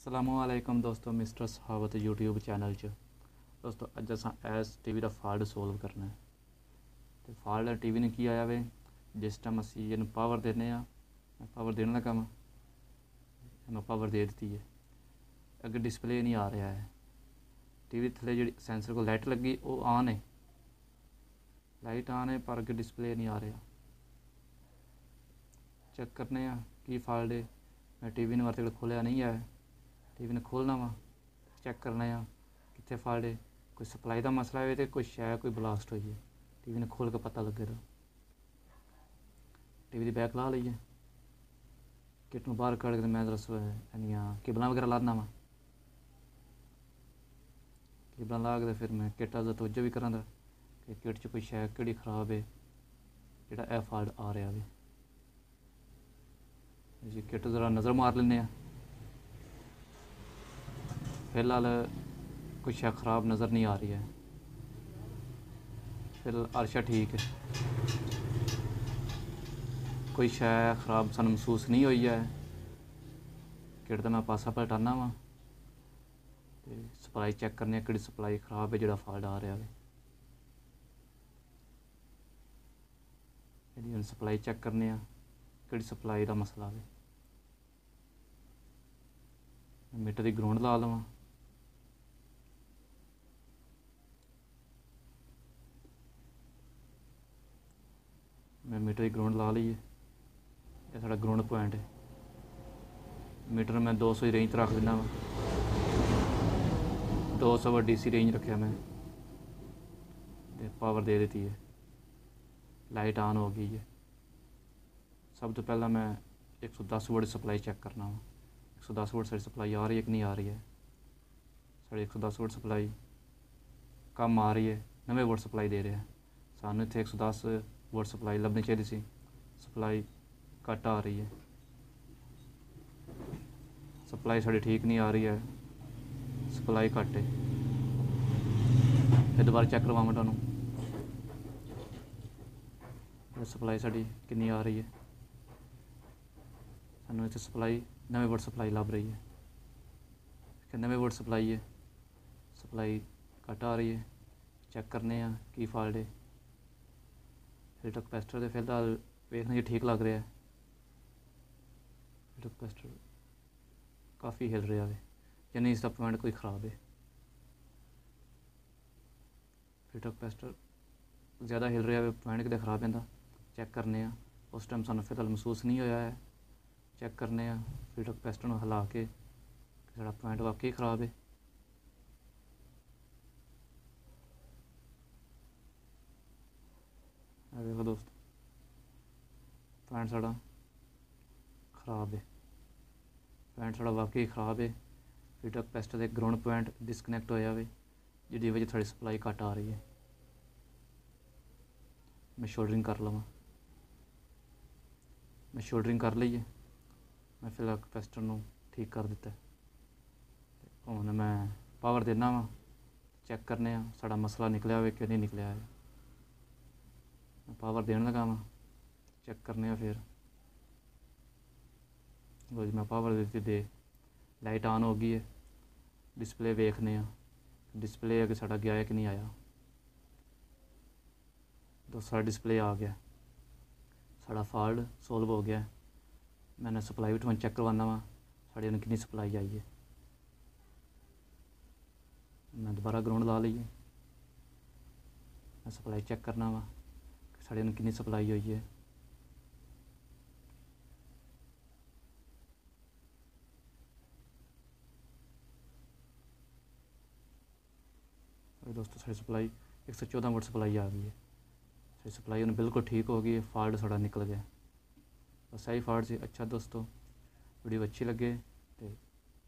अस्सलामुअलैकुम दोस्तों, मिस्टर सखावत YouTube channel च दोस्तों अज अस इस टीवी का फॉल्ट सोल्व करना है। तो फॉल्ट टीवी ने की आया वे जिस टाइम असी इन पावर देने पावर देने लगा मैं पावर दे दी है। अगे डिस्प्ले नहीं आ रहा है। टीवी थले जी सेंसर को लाइट लगी वो ऑन है, लाइट ऑन है पर अगे डिस्प्ले नहीं आ रहा। चेक करने की फॉल्ट है। मैं टीवी ने वाले खोलिया नहीं है, टीवी ने खोलना वा चेक करना कितने फॉल्ट है। कोई सप्लाई का मसला है तो कोई शायद कोई ब्लास्ट हुई है। टीवी ने खोल के पता लगेगा। टीवी की बैक ला लीए, किट में बाहर कट के मैं केबल वगैरह लाना वा। केबल ला के फिर मैं किट का तवज्जो भी करा कि किट च कोई शायद कि खराब है जोड़ा यह फॉल्ट आ रहा है जी। किट जरा नज़र मार लें। फिलहाल कोई शायद ख़राब नज़र नहीं आ रही है। फिलहाल अर्शा ठीक है, कोई शायद ख़राब सानू महसूस नहीं हुई है। किट मैं पासा पलटाना वा तो सप्लाई चेक करने कि सप्लाई खराब है जो फॉल्ट आ रहा है। हम सप्लाई चेक करने कि सप्लाई का मसला है। मीटर की ग्राउंड ला लवां। मैं मीटर की ग्राउंड ला ली है। यह साड़ा ग्राउंड पॉइंट है। मीटर मैं 200 की रेंज रख देना वा। 200 DC रेंज रखा मैं। पावर दे दी है, लाइट ऑन हो गई है। सब तो पहला मैं 110 वोल्ट सप्लाई चेक करना वा। 110 वोल्ट साड़ी सप्लाई आ रही है कि नहीं आ रही है। साड़ी 110 वोल्ट सप्लाई कम आ रही है, 90 वोल्ट सप्लाई दे रहे हैं। सानू इतने 110 वोल्ट सप्लाई लभनी चाहिए सी, सप्लाई घट आ रही है। सप्लाई साड़ी ठीक नहीं आ रही है, सप्लाई घट है। फिर दोबारा चेक करवावां तुहानूं सप्लाई साड़ी कितनी आ रही है। सानू इतने सप्लाई 90 वोल्ट सप्लाई लभ रही है। 90 वोल्ट सप्लाई है, सप्लाई घट आ रही है। चेक करने की फॉल्ट है। फिल्टर कैपेसिटर तो फिलहाल वेखने जी ठीक लग रहा है। फिल्टर कैपेसिटर काफ़ी हिल रहा है, यानी इसका पॉइंट कोई ख़राब है। फिल्टर कैपेसिटर ज़्यादा हिल रहा है, पॉइंट कितने ख़राब है। चेक करने उस टाइम सानू फिलहाल महसूस नहीं होया है। चेक करने फिल्टर कैपेसिटर में हिला के साड़ा पॉइंट वाकई ख़राब है। देखो दोस्त, पॉइंट साड़ा ख़राब है। पॉइंट साड़ा वाकई ख़राब है। फिल्टर कैपेसिटर के ग्राउंड पॉइंट डिसकनैक्ट होया वे, जिसकी वजह थोड़ी सप्लाई घट आ रही है। मैं शोल्डरिंग कर लवां। मैं शोल्डरिंग कर ली है। मैं फिलहाल कैपेसिटर नूं ठीक कर दिता। हुण मैं पावर देना वा, चेक करने साड़ा मसला निकलिया हो कि नहीं निकलिया है। मैं पावर देने लगा वा, चेक करने फिर लो जी। मैं power the they, light on हो गई है। डिस्प्ले वेखने डिस्प्ले अगे साड़ा गया है कि नहीं आया। दूसरा डिस्प्ले आ गया, साड़ा फॉल्ट सोल्व हो गया। मैंने सप्लाई भी चेक करवाना वा साड़ी कितनी सप्लाई आई है। मैं दोबारा ग्राउंड ला ली है। मैं सप्लाई चेक करना वा कि साड़ी कितनी सप्लाई हुई है। दोस्तों साड़ी सप्लाई 114 वोल्ट सप्लाई आ गई है। साड़ी सप्लाई उन्हें बिल्कुल ठीक हो गई है। फॉल्ट साड़ा निकल गया, बस यही फॉल्ट से। अच्छा दोस्तों, वीडियो अच्छी लगे तो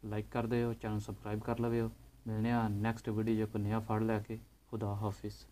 लाइक कर दो, चैनल सबसक्राइब कर लवे। मिलने नैक्सट वीडियो जो कोई नया फॉल्ट लैके। खुदा हाफिज़।